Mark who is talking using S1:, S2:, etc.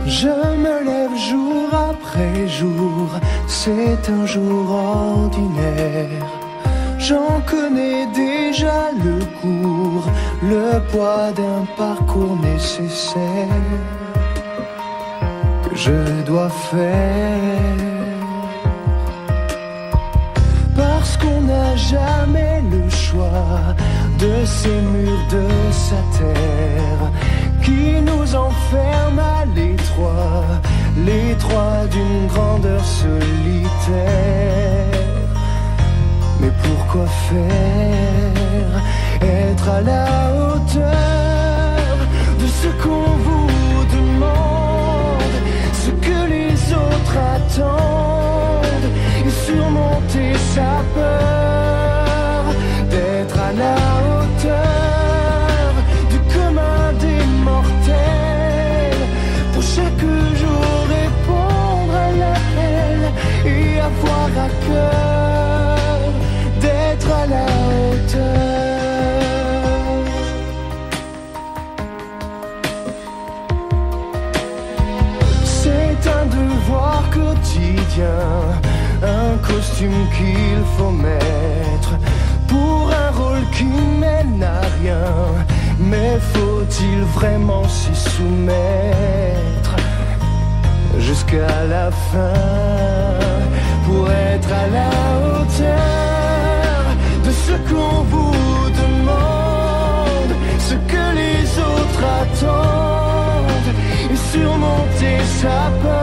S1: Je me lève jour après jour, c'est un jour ordinaire. J'en connais déjà le cours, le poids d'un parcours nécessaire que je dois faire. Parce qu'on n'a jamais le choix de ces murs, de sa terre qui nous enferme à l'étroit, l'étroit d'une grandeur solitaire. Mais pourquoi faire? Être à la hauteur de ce qu'on vous demande, ce que les autres attendent, et surmonter sa peur d'être à la hauteur du commun des mortels. Pour chaque jour répondre à l'appel et avoir à cœur d'être à la hauteur. C'est un devoir quotidien, un costume qu'il faut mettre pour un rôle qui mène à rien. Mais faut-il vraiment s'y soumettre jusqu'à la fin pour être à la hauteur de ce qu'on vous demande, ce que les autres attendent, et surmonter sa peur